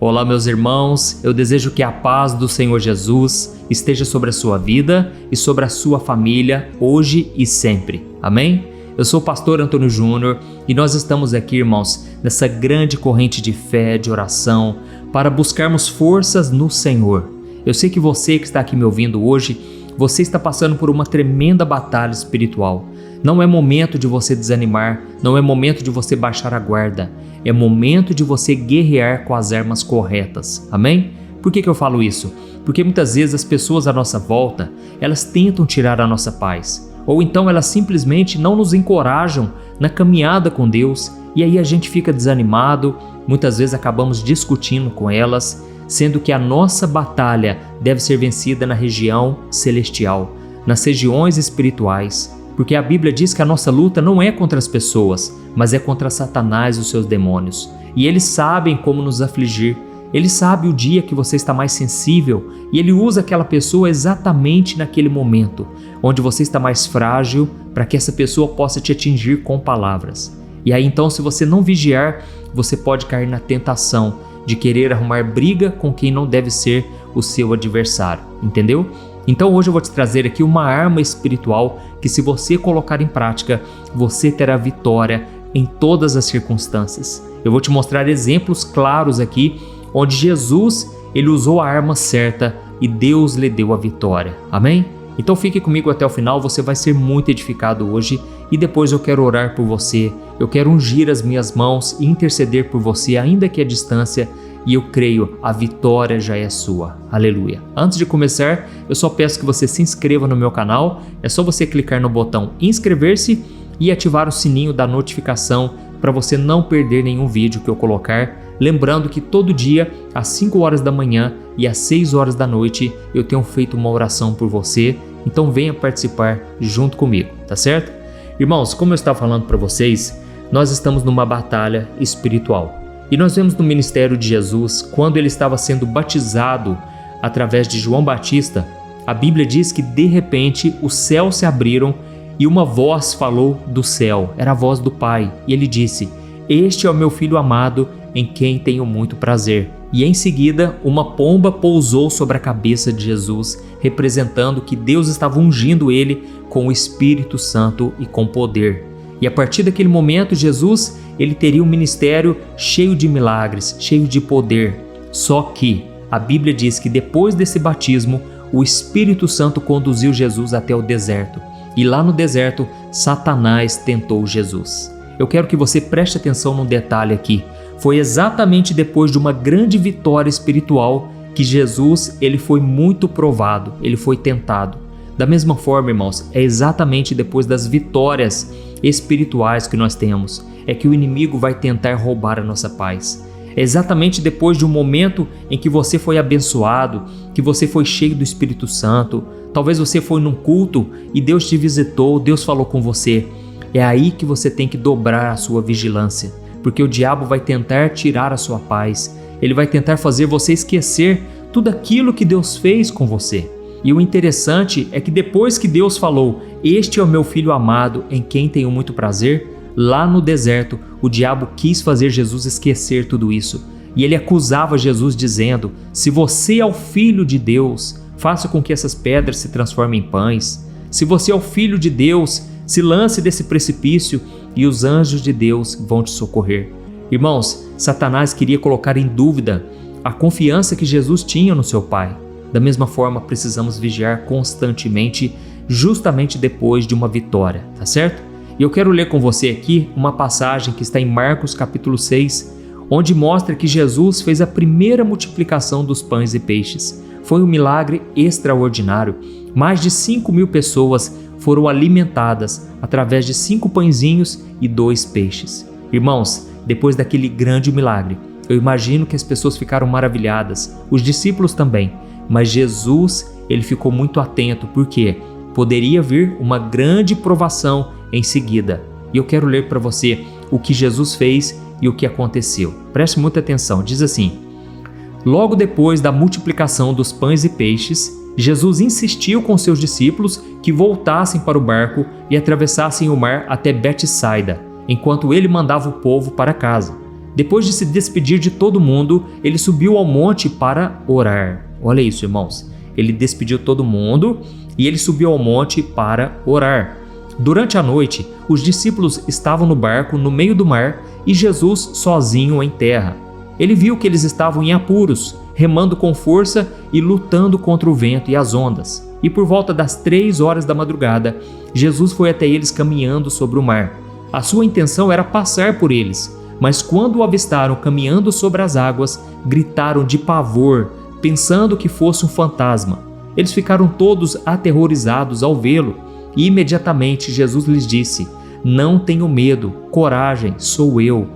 Olá, meus irmãos, eu desejo que a paz do Senhor Jesus esteja sobre a sua vida e sobre a sua família, hoje e sempre. Amém? Eu sou o pastor Antônio Júnior e nós estamos aqui, irmãos, nessa grande corrente de fé, de oração, para buscarmos forças no Senhor. Eu sei que você que está aqui me ouvindo hoje, você está passando por uma tremenda batalha espiritual. Não é momento de você desanimar, não é momento de você baixar a guarda. É momento de você guerrear com as armas corretas. Amém? Por que eu falo isso? Porque muitas vezes as pessoas à nossa volta, elas tentam tirar a nossa paz. Ou então elas simplesmente não nos encorajam na caminhada com Deus e aí a gente fica desanimado, muitas vezes acabamos discutindo com elas, sendo que a nossa batalha deve ser vencida na região celestial, nas regiões espirituais. Porque a Bíblia diz que a nossa luta não é contra as pessoas, mas é contra Satanás e os seus demônios. E eles sabem como nos afligir. Ele sabe o dia que você está mais sensível e ele usa aquela pessoa exatamente naquele momento, onde você está mais frágil, para que essa pessoa possa te atingir com palavras. E aí então, se você não vigiar, você pode cair na tentação de querer arrumar briga com quem não deve ser o seu adversário, entendeu? Então hoje eu vou te trazer aqui uma arma espiritual que, se você colocar em prática, você terá vitória em todas as circunstâncias. Eu vou te mostrar exemplos claros aqui onde Jesus ele usou a arma certa e Deus lhe deu a vitória. Amém? Então fique comigo até o final, você vai ser muito edificado hoje e depois eu quero orar por você, eu quero ungir as minhas mãos e interceder por você ainda que à distância. E eu creio, a vitória já é sua. Aleluia. Antes de começar, eu só peço que você se inscreva no meu canal. É só você clicar no botão inscrever-se e ativar o sininho da notificação para você não perder nenhum vídeo que eu colocar. Lembrando que todo dia, às 5 horas da manhã e às 6 horas da noite, eu tenho feito uma oração por você. Então venha participar junto comigo, tá certo? Irmãos, como eu estava falando para vocês, nós estamos numa batalha espiritual. E nós vemos no ministério de Jesus, quando ele estava sendo batizado através de João Batista, a Bíblia diz que de repente os céus se abriram e uma voz falou do céu, era a voz do Pai, e ele disse: "Este é o meu filho amado, em quem tenho muito prazer." E em seguida, uma pomba pousou sobre a cabeça de Jesus, representando que Deus estava ungindo ele com o Espírito Santo e com poder. E a partir daquele momento, Jesus ele teria um ministério cheio de milagres, cheio de poder. Só que a Bíblia diz que depois desse batismo, o Espírito Santo conduziu Jesus até o deserto. E lá no deserto, Satanás tentou Jesus. Eu quero que você preste atenção num detalhe aqui. Foi exatamente depois de uma grande vitória espiritual que Jesus ele foi muito provado, ele foi tentado. Da mesma forma, irmãos, é exatamente depois das vitórias espirituais que nós temos, é que o inimigo vai tentar roubar a nossa paz. É exatamente depois de um momento em que você foi abençoado, que você foi cheio do Espírito Santo, talvez você foi num culto e Deus te visitou, Deus falou com você. É aí que você tem que dobrar a sua vigilância, porque o diabo vai tentar tirar a sua paz, ele vai tentar fazer você esquecer tudo aquilo que Deus fez com você. E o interessante é que depois que Deus falou, "Este é o meu filho amado, em quem tenho muito prazer", lá no deserto, o diabo quis fazer Jesus esquecer tudo isso. E ele acusava Jesus dizendo: "Se você é o filho de Deus, faça com que essas pedras se transformem em pães. Se você é o filho de Deus, se lance desse precipício e os anjos de Deus vão te socorrer." Irmãos, Satanás queria colocar em dúvida a confiança que Jesus tinha no seu Pai. Da mesma forma, precisamos vigiar constantemente, justamente depois de uma vitória, tá certo? E eu quero ler com você aqui uma passagem que está em Marcos capítulo 6, onde mostra que Jesus fez a primeira multiplicação dos pães e peixes. Foi um milagre extraordinário. Mais de 5.000 pessoas foram alimentadas através de 5 pãezinhos e 2 peixes. Irmãos, depois daquele grande milagre, eu imagino que as pessoas ficaram maravilhadas, os discípulos também. Mas Jesus, ele ficou muito atento, porque poderia vir uma grande provação em seguida. E eu quero ler para você o que Jesus fez e o que aconteceu. Preste muita atenção, diz assim: "Logo depois da multiplicação dos pães e peixes, Jesus insistiu com seus discípulos que voltassem para o barco e atravessassem o mar até Betsaida, enquanto ele mandava o povo para casa. Depois de se despedir de todo mundo, ele subiu ao monte para orar. Olha isso, irmãos. Ele despediu todo mundo e ele subiu ao monte para orar. Durante a noite, os discípulos estavam no barco no meio do mar e Jesus sozinho em terra. Ele viu que eles estavam em apuros, remando com força e lutando contra o vento e as ondas. E por volta das 3 horas da madrugada, Jesus foi até eles caminhando sobre o mar. A sua intenção era passar por eles, mas quando o avistaram caminhando sobre as águas, gritaram de pavor, pensando que fosse um fantasma. Eles ficaram todos aterrorizados ao vê-lo, e imediatamente Jesus lhes disse: "Não tenham medo, coragem, sou eu."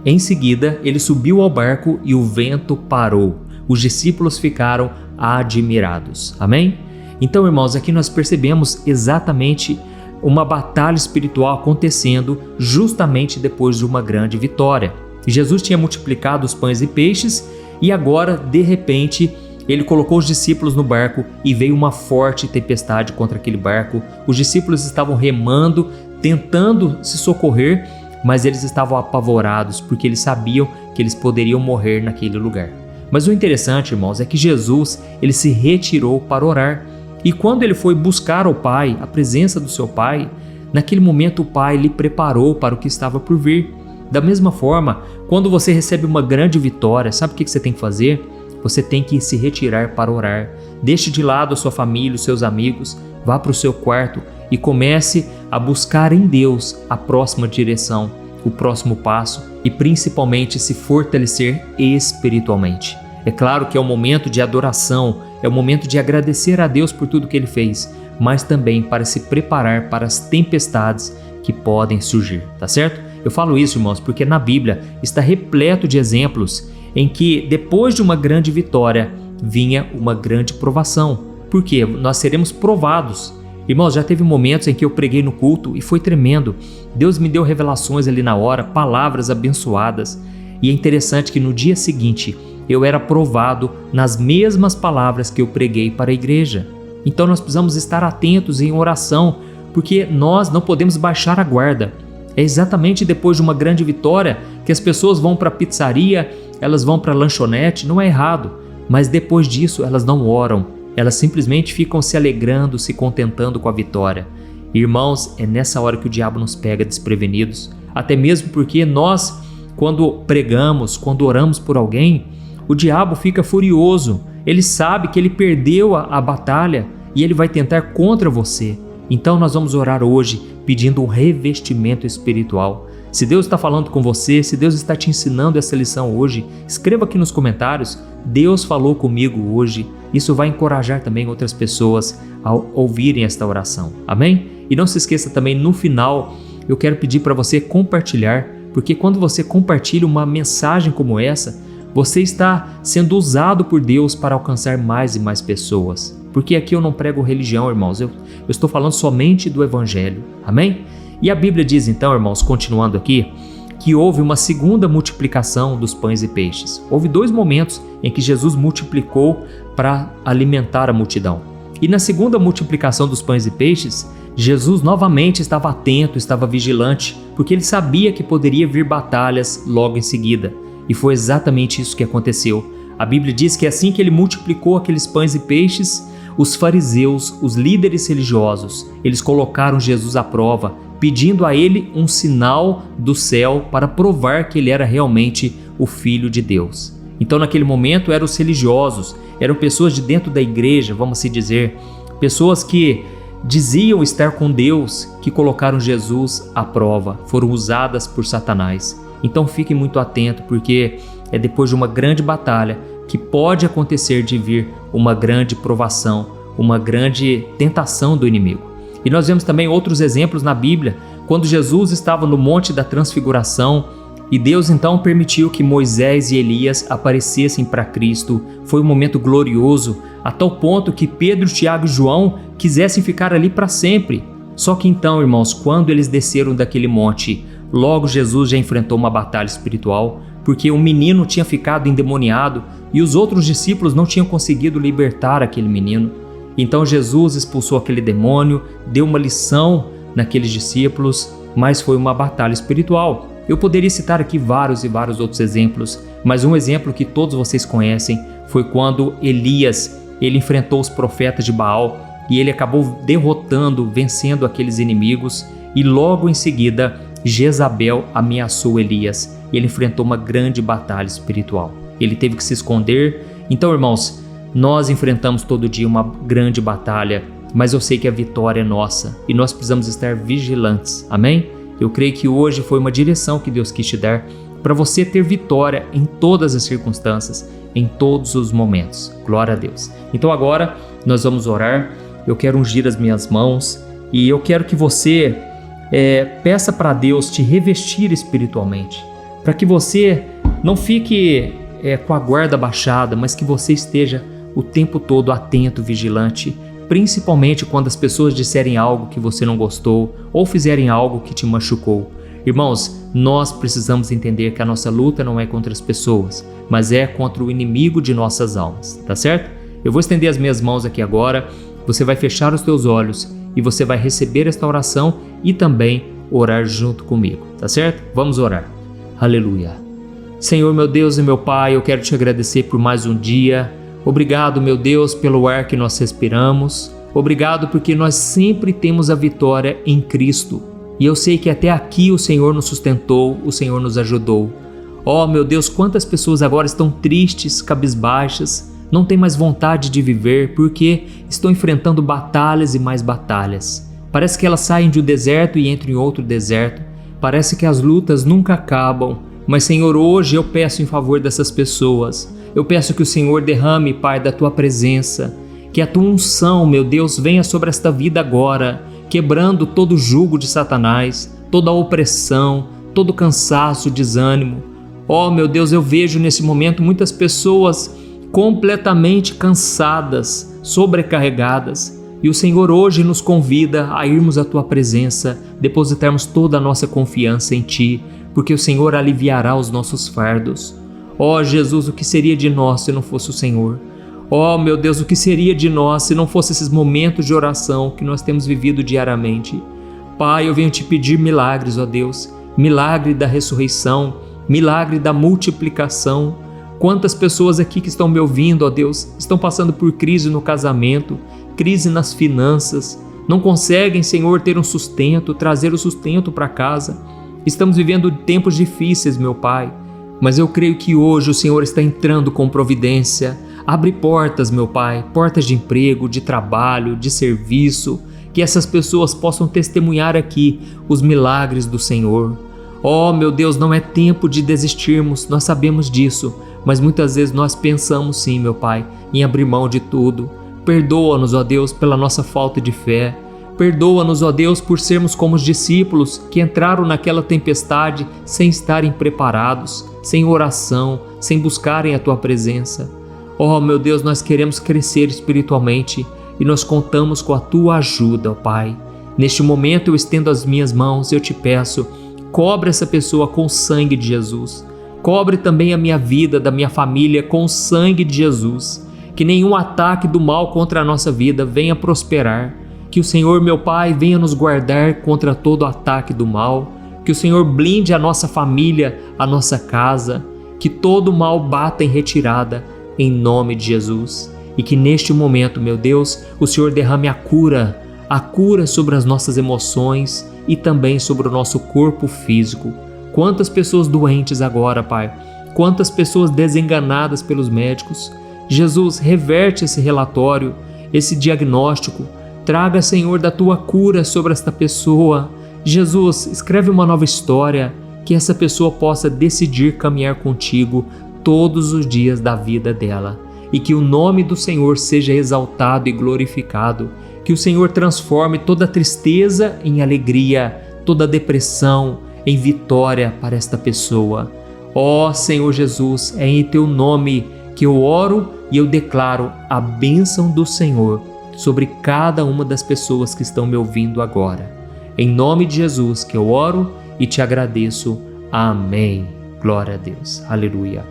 Em seguida, ele subiu ao barco e o vento parou. Os discípulos ficaram admirados. Amém? Então, irmãos, aqui nós percebemos exatamente uma batalha espiritual acontecendo justamente depois de uma grande vitória. Jesus tinha multiplicado os pães e peixes e agora, de repente, ele colocou os discípulos no barco e veio uma forte tempestade contra aquele barco. Os discípulos estavam remando, tentando se socorrer, mas eles estavam apavorados porque eles sabiam que eles poderiam morrer naquele lugar. Mas o interessante, irmãos, é que Jesus, ele se retirou para orar. E quando ele foi buscar o Pai, a presença do seu Pai, naquele momento o Pai lhe preparou para o que estava por vir. Da mesma forma, quando você recebe uma grande vitória, sabe o que você tem que fazer? Você tem que se retirar para orar. Deixe de lado a sua família, os seus amigos, vá para o seu quarto e comece a buscar em Deus a próxima direção, o próximo passo e principalmente se fortalecer espiritualmente. É claro que é um momento de adoração, é um momento de agradecer a Deus por tudo que Ele fez, mas também para se preparar para as tempestades que podem surgir, tá certo? Eu falo isso, irmãos, porque na Bíblia está repleto de exemplos em que depois de uma grande vitória vinha uma grande provação. Por quê? Nós seremos provados. Irmãos, já teve momentos em que eu preguei no culto e foi tremendo. Deus me deu revelações ali na hora, palavras abençoadas. E é interessante que no dia seguinte eu era provado nas mesmas palavras que eu preguei para a igreja. Então nós precisamos estar atentos em oração, porque nós não podemos baixar a guarda. É exatamente depois de uma grande vitória que as pessoas vão para a pizzaria, elas vão para a lanchonete, não é errado, mas depois disso elas não oram, elas simplesmente ficam se alegrando, se contentando com a vitória. Irmãos, é nessa hora que o diabo nos pega desprevenidos, até mesmo porque nós, quando pregamos, quando oramos por alguém, o diabo fica furioso, ele sabe que ele perdeu a batalha e ele vai tentar contra você. Então nós vamos orar hoje pedindo um revestimento espiritual. Se Deus está falando com você, se Deus está te ensinando essa lição hoje, escreva aqui nos comentários: Deus falou comigo hoje. Isso vai encorajar também outras pessoas a ouvirem esta oração. Amém? E não se esqueça também, no final, eu quero pedir para você compartilhar, porque quando você compartilha uma mensagem como essa, você está sendo usado por Deus para alcançar mais e mais pessoas. Porque aqui eu não prego religião, irmãos, eu estou falando somente do Evangelho. Amém? E a Bíblia diz então, irmãos, continuando aqui, que houve uma segunda multiplicação dos pães e peixes. Houve 2 momentos em que Jesus multiplicou para alimentar a multidão. E na segunda multiplicação dos pães e peixes, Jesus novamente estava atento, estava vigilante, porque ele sabia que poderia vir batalhas logo em seguida. E foi exatamente isso que aconteceu. A Bíblia diz que assim que ele multiplicou aqueles pães e peixes, os fariseus, os líderes religiosos, eles colocaram Jesus à prova, pedindo a ele um sinal do céu para provar que ele era realmente o Filho de Deus. Então naquele momento eram os religiosos, eram pessoas de dentro da igreja, vamos assim dizer, pessoas que diziam estar com Deus, que colocaram Jesus à prova, foram usadas por Satanás. Então fiquem muito atentos, porque é depois de uma grande batalha que pode acontecer de vir uma grande provação, uma grande tentação do inimigo. E nós vemos também outros exemplos na Bíblia, quando Jesus estava no Monte da Transfiguração e Deus então permitiu que Moisés e Elias aparecessem para Cristo. Foi um momento glorioso, a tal ponto que Pedro, Tiago e João quisessem ficar ali para sempre. Só que então, irmãos, quando eles desceram daquele monte, logo Jesus já enfrentou uma batalha espiritual, porque um menino tinha ficado endemoniado e os outros discípulos não tinham conseguido libertar aquele menino. Então Jesus expulsou aquele demônio, deu uma lição naqueles discípulos, mas foi uma batalha espiritual. Eu poderia citar aqui vários e vários outros exemplos, mas um exemplo que todos vocês conhecem foi quando Elias, ele enfrentou os profetas de Baal e ele acabou derrotando, vencendo aqueles inimigos, e logo em seguida Jezabel ameaçou Elias e ele enfrentou uma grande batalha espiritual. Ele teve que se esconder. Então, irmãos, nós enfrentamos todo dia uma grande batalha, mas eu sei que a vitória é nossa e nós precisamos estar vigilantes, amém? Eu creio que hoje foi uma direção que Deus quis te dar para você ter vitória em todas as circunstâncias, em todos os momentos. Glória a Deus. Então agora nós vamos orar. Eu quero ungir as minhas mãos e eu quero que você peça para Deus te revestir espiritualmente, para que você não fique com a guarda baixada, mas que você esteja o tempo todo atento, vigilante, principalmente quando as pessoas disserem algo que você não gostou ou fizerem algo que te machucou. Irmãos, nós precisamos entender que a nossa luta não é contra as pessoas, mas é contra o inimigo de nossas almas, tá certo? Eu vou estender as minhas mãos aqui agora, você vai fechar os teus olhos e você vai receber esta oração e também orar junto comigo, tá certo? Vamos orar. Aleluia. Senhor, meu Deus e meu Pai, eu quero te agradecer por mais um dia. Obrigado, meu Deus, pelo ar que nós respiramos. Obrigado porque nós sempre temos a vitória em Cristo. E eu sei que até aqui o Senhor nos sustentou, o Senhor nos ajudou. Oh, meu Deus, quantas pessoas agora estão tristes, cabisbaixas, não têm mais vontade de viver porque estão enfrentando batalhas e mais batalhas. Parece que elas saem de um deserto e entram em outro deserto. Parece que as lutas nunca acabam. Mas, Senhor, hoje eu peço em favor dessas pessoas. Eu peço que o Senhor derrame, Pai, da Tua presença. Que a Tua unção, meu Deus, venha sobre esta vida agora, quebrando todo o jugo de Satanás, toda a opressão, todo o cansaço, desânimo. Oh, meu Deus, eu vejo nesse momento muitas pessoas completamente cansadas, sobrecarregadas. E o Senhor hoje nos convida a irmos à Tua presença, depositarmos toda a nossa confiança em Ti, porque o Senhor aliviará os nossos fardos. Ó Jesus, o que seria de nós se não fosse o Senhor? Ó meu Deus, o que seria de nós se não fosse esses momentos de oração que nós temos vivido diariamente? Pai, eu venho te pedir milagres, ó Deus, milagre da ressurreição, milagre da multiplicação. Quantas pessoas aqui que estão me ouvindo, ó Deus, estão passando por crise no casamento, crise nas finanças, não conseguem, Senhor, ter um sustento, trazer o sustento para casa. Estamos vivendo tempos difíceis, meu Pai, mas eu creio que hoje o Senhor está entrando com providência. Abre portas, meu Pai, portas de emprego, de trabalho, de serviço, que essas pessoas possam testemunhar aqui os milagres do Senhor. Oh, meu Deus, não é tempo de desistirmos, nós sabemos disso, mas muitas vezes nós pensamos sim, meu Pai, em abrir mão de tudo. Perdoa-nos, ó Deus, pela nossa falta de fé. Perdoa-nos, ó Deus, por sermos como os discípulos que entraram naquela tempestade sem estarem preparados, sem oração, sem buscarem a Tua presença. Oh, meu Deus, nós queremos crescer espiritualmente e nós contamos com a Tua ajuda, ó Pai. Neste momento eu estendo as minhas mãos e eu te peço, cobre essa pessoa com o sangue de Jesus. Cobre também a minha vida, da minha família, com o sangue de Jesus. Que nenhum ataque do mal contra a nossa vida venha prosperar. Que o Senhor, meu Pai, venha nos guardar contra todo ataque do mal. Que o Senhor blinde a nossa família, a nossa casa. Que todo mal bata em retirada, em nome de Jesus. E que neste momento, meu Deus, o Senhor derrame a cura sobre as nossas emoções e também sobre o nosso corpo físico. Quantas pessoas doentes agora, Pai. Quantas pessoas desenganadas pelos médicos. Jesus, reverte esse relatório, esse diagnóstico. Traga, Senhor, da Tua cura sobre esta pessoa. Jesus, escreve uma nova história, que essa pessoa possa decidir caminhar contigo todos os dias da vida dela. E que o nome do Senhor seja exaltado e glorificado. Que o Senhor transforme toda tristeza em alegria, toda depressão em vitória para esta pessoa. Ó Senhor Jesus, é em Teu nome que eu oro e eu declaro a bênção do Senhor sobre cada uma das pessoas que estão me ouvindo agora. Em nome de Jesus que eu oro e te agradeço. Amém. Glória a Deus. Aleluia.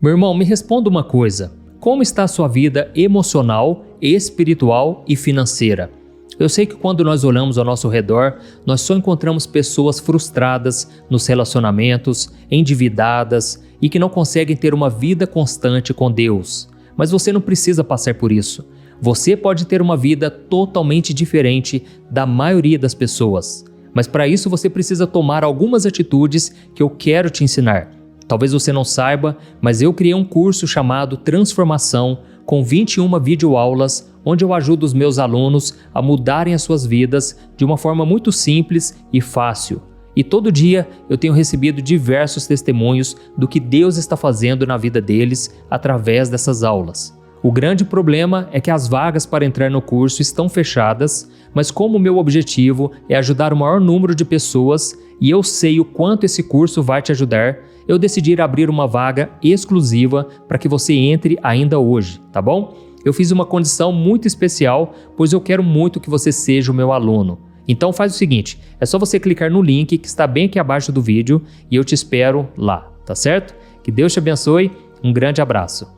Meu irmão, me responda uma coisa. Como está a sua vida emocional, espiritual e financeira? Eu sei que quando nós olhamos ao nosso redor, nós só encontramos pessoas frustradas nos relacionamentos, endividadas e que não conseguem ter uma vida constante com Deus. Mas você não precisa passar por isso. Você pode ter uma vida totalmente diferente da maioria das pessoas. Mas para isso você precisa tomar algumas atitudes que eu quero te ensinar. Talvez você não saiba, mas eu criei um curso chamado Transformação, com 21 videoaulas, onde eu ajudo os meus alunos a mudarem as suas vidas de uma forma muito simples e fácil. E todo dia eu tenho recebido diversos testemunhos do que Deus está fazendo na vida deles através dessas aulas. O grande problema é que as vagas para entrar no curso estão fechadas, mas como o meu objetivo é ajudar o maior número de pessoas e eu sei o quanto esse curso vai te ajudar, eu decidi abrir uma vaga exclusiva para que você entre ainda hoje, tá bom? Eu fiz uma condição muito especial, pois eu quero muito que você seja o meu aluno. Então faz o seguinte, é só você clicar no link que está bem aqui abaixo do vídeo e eu te espero lá, tá certo? Que Deus te abençoe, um grande abraço.